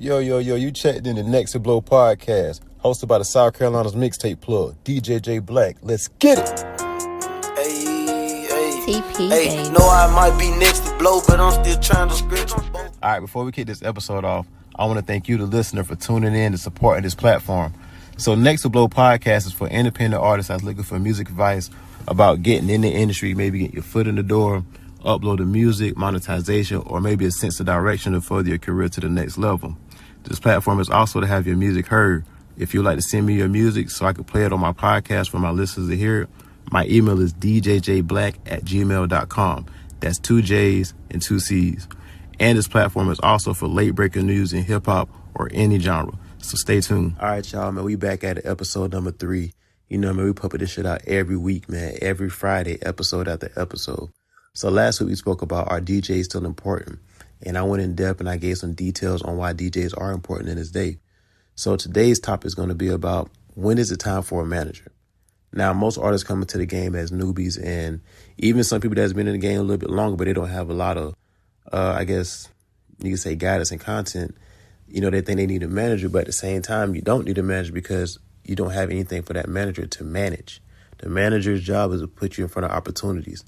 Yo, you checked in the Next to Blow podcast, hosted by the South Carolina's mixtape plug, DJ Black. Let's get it! Hey, know I might be next to blow, but I'm still trying to scratch them both. All right, before we kick this episode off, I want to thank you, the listener, for tuning in and supporting this platform. So Next to Blow podcast is for independent artists that's looking for music advice about getting in the industry, maybe getting your foot in the door, uploading music, monetization, or maybe a sense of direction to further your career to the next level. This platform is also to have your music heard. If you'd like to send me your music so I can play it on my podcast for my listeners to hear it, my email is djjblack@gmail.com. That's 2 J's and 2 C's. And this platform is also for late breaking news in hip hop or any genre. So stay tuned. All right, y'all, man, we back at episode number 3. You know, man, we pump this shit out every week, man, every Friday, episode after episode. So last week we spoke about, are DJs still important? And I went in depth and I gave some details on why DJs are important in this day. So today's topic is going to be about, when is it time for a manager? Now, most artists come into the game as newbies, and even some people that's been in the game a little bit longer, but they don't have a lot of, I guess you could say, guidance and content. You know, they think they need a manager, but at the same time, you don't need a manager because you don't have anything for that manager to manage. The manager's job is to put you in front of opportunities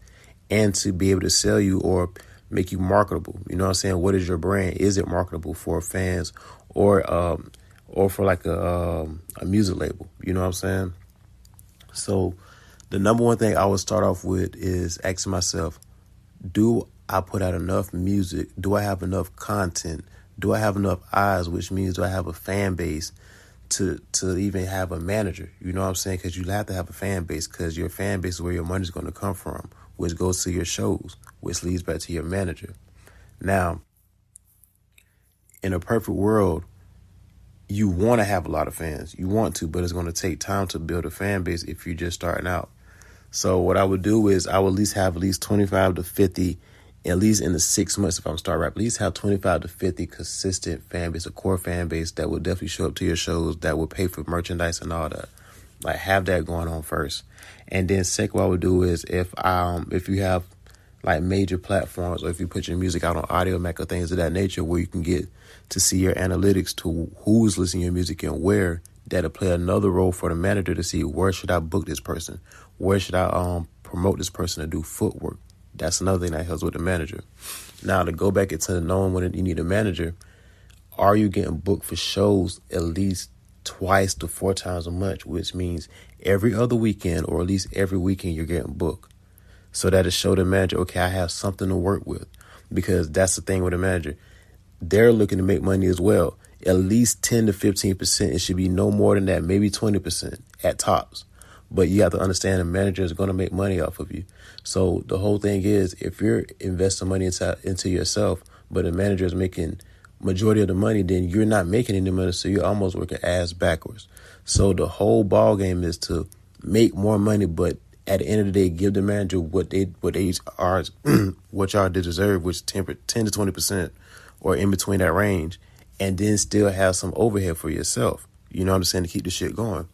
and to be able to sell you or make you marketable. You know what I'm saying? What is your brand? Is it marketable for fans or for like a music label? You know what I'm saying? So the number one thing I would start off with is asking myself, do I put out enough music? Do I have enough content? Do I have enough eyes, which means do I have a fan base to even have a manager? You know what I'm saying? Because you have to have a fan base, because your fan base is where your money's going to come from, which goes to your shows, which leads back to your manager. Now, in a perfect world, you want to have a lot of fans. You want to, but it's going to take time to build a fan base if you're just starting out. So what I would do is I would at least have 25 to 50, at least in the 6 months if I'm starting rap, at least have 25 to 50 consistent fan base, a core fan base that will definitely show up to your shows, that will pay for merchandise and all that. Like, have that going on first. And then second, what I would do is if you have like major platforms, or if you put your music out on Audio Mac or things of that nature, where you can get to see your analytics to who's listening to your music and where, that'll play another role for the manager to see, where should I book this person? Where should I promote this person to do footwork? That's another thing that helps with the manager. Now, to go back into knowing when you need a manager, are you getting booked for shows at least twice to 4 times a month, which means every other weekend or at least every weekend you're getting booked? So that'll show the manager, okay, I have something to work with, because that's the thing with a manager. They're looking to make money as well. At least 10 to 15%. It should be no more than that, maybe 20% at tops. But you have to understand the manager is going to make money off of you. So the whole thing is, if you're investing money into yourself, but the manager is making majority of the money, then you're not making any money. So you're almost working ass backwards. So the whole ball game is to make more money, but at the end of the day, give the manager what y'all deserve, which is 10 to 20% or in between that range, and then still have some overhead for yourself. You know what I'm saying? To keep the shit going.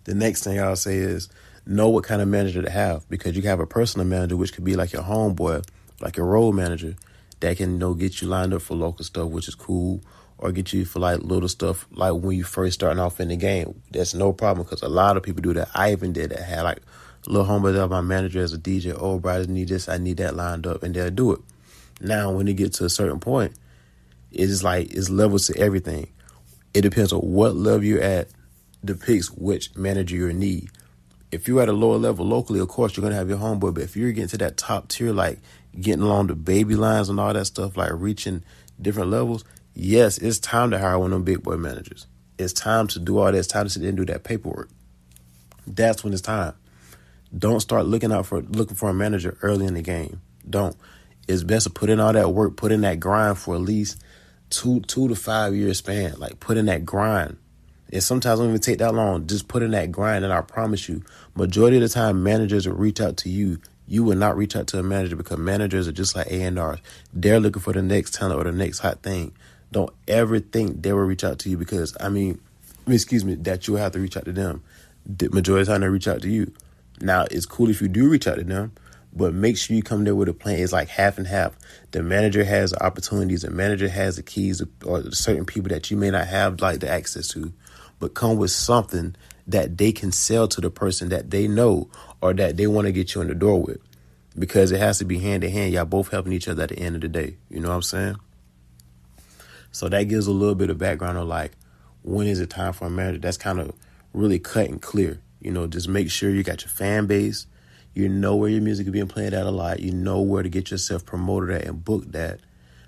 The next thing I'll say is know what kind of manager to have, because you can have a personal manager, which could be like your homeboy, like your road manager, that can, get you lined up for local stuff, which is cool, or get you for like little stuff like when you first starting off in the game. That's no problem, because a lot of people do that. I even did that. I had like a little homeboy that my manager as a DJ. Oh, bro, I need this, I need that lined up, and they'll do it. Now, when you get to a certain point, it's levels to everything. It depends on what level you're at, depicts which manager you need. If you're at a lower level locally, of course, you're going to have your homeboy. But if you're getting to that top tier, like getting along the baby lines and all that stuff, like reaching different levels, yes, it's time to hire one of them big boy managers. It's time to do all that. It's time to sit there and do that paperwork. That's when it's time. Don't start looking for a manager early in the game. Don't. It's best to put in all that work, put in that grind for at least 2 to 5 year span. Like, put in that grind. And sometimes it don't even take that long. Just put in that grind, and I promise you, majority of the time, managers will reach out to you. You will not reach out to a manager, because managers are just like A&Rs. They're looking for the next talent or the next hot thing. Don't ever think they will reach out to you, because, that you will have to reach out to them. The majority of the time, they reach out to you. Now, it's cool if you do reach out to them, But make sure you come there with a plan. It's like half and half. The manager has the opportunities. The manager has the keys or certain people that you may not have like the access to. But come with something that they can sell to the person that they know or that they want to get you in the door with. Because it has to be hand in hand. Y'all both helping each other at the end of the day. You know what I'm saying? So that gives a little bit of background on like, when is it time for a manager? That's kind of really cut and clear. You know, just make sure you got your fan base. You know where your music is being played at a lot. You know where to get yourself promoted at and booked at.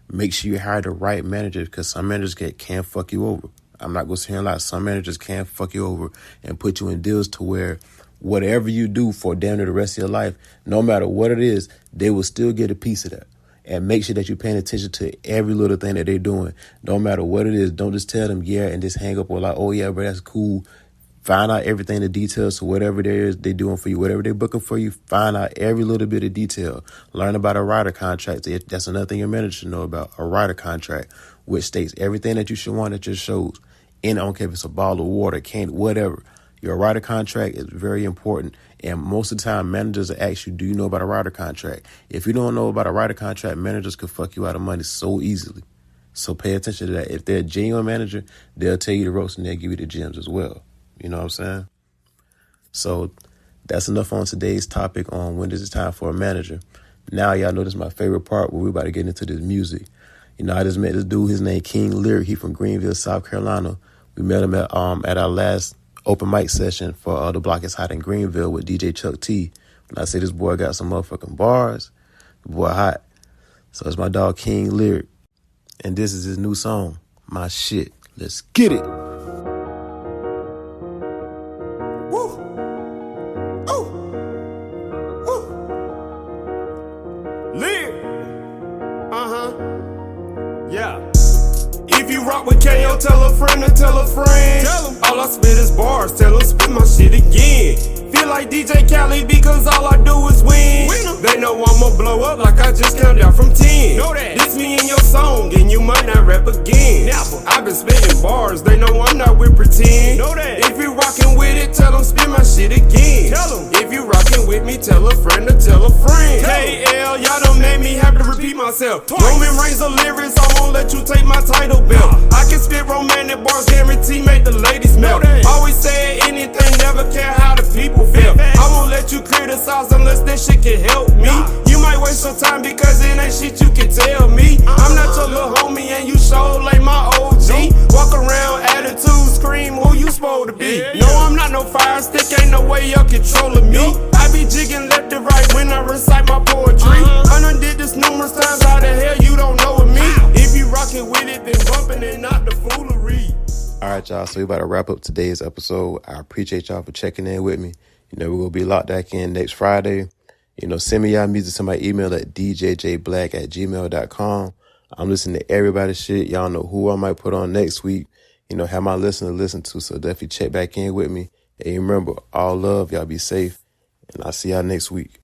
Make sure you hire the right manager, because some managers can fuck you over. I'm not going to say a lot. Some managers can fuck you over and put you in deals to where whatever you do for damn near the rest of your life, no matter what it is, they will still get a piece of that. And make sure that you're paying attention to every little thing that they're doing. No matter what it is, don't just tell them yeah and just hang up or like, oh yeah, bro, that's cool. Find out everything, the details. So whatever it is they're doing for you, whatever they're booking for you, find out every little bit of detail. Learn about a rider contract. That's another thing your manager should know about, a rider contract, which states everything that you should want at your shows. And I don't care if it's a bottle of water, candy, whatever. Your rider contract is very important. And most of the time, managers will ask you, do you know about a rider contract? If you don't know about a rider contract, managers could fuck you out of money so easily. So pay attention to that. If they're a genuine manager, they'll tell you the ropes and they'll give you the gems as well. You know what I'm saying? So that's enough on today's topic on when is it time for a manager. Now y'all know this is my favorite part where we're about to get into this music. You know, I just met this dude, his name King Lyric. He from Greenville, South Carolina. We met him at our last open mic session for The Block is Hot in Greenville with DJ Chuck T. When I say this boy got some motherfucking bars, the boy hot. So it's my dog King Lyric. And this is his new song, My Shit. Let's get it. Tell a friend to tell a friend. Tell 'em. All I spit is bars. Tell 'em spit my shit again. Feel like DJ Khaled because all I do is win. They know I'ma blow up like I just count down from 10. Know that. This me in your song and you might not rap again. Never. I've been spitting bars. They know I'm not with pretend. Know that. If you rockin' with it, tell 'em spit my shit again. Tell 'em. If you rockin' with me, tell a friend to tell a friend. KL, y'all done made me have to repeat myself. Roman Reigns of lyrics, I won't let you take my title belt. I can spit romantic bars, guarantee make the ladies melt. Always say anything, never care how the people feel. I won't let you criticize unless that shit can help me. You might waste your time because it ain't shit you can tell me. I'm not your little homie and you show like my OG. Walk around, attitude, scream, who you supposed to be? No, I'm not no fire stick, ain't no way you're controlling me. I be jigging left and right when I recite my poetry. I done did this numerous times, how the hell you don't know with me? If you rockin' with it, then bumpin' and not the foolery. All right, y'all. So we about to wrap up today's episode. I appreciate y'all for checking in with me. You know, we're going to be locked back in next Friday. You know, send me y'all music to my email at djjblack@gmail.com. I'm listening to everybody's shit. Y'all know who I might put on next week. You know, have my listener listen to. So definitely check back in with me. And remember, all love. Y'all be safe. And I'll see y'all next week.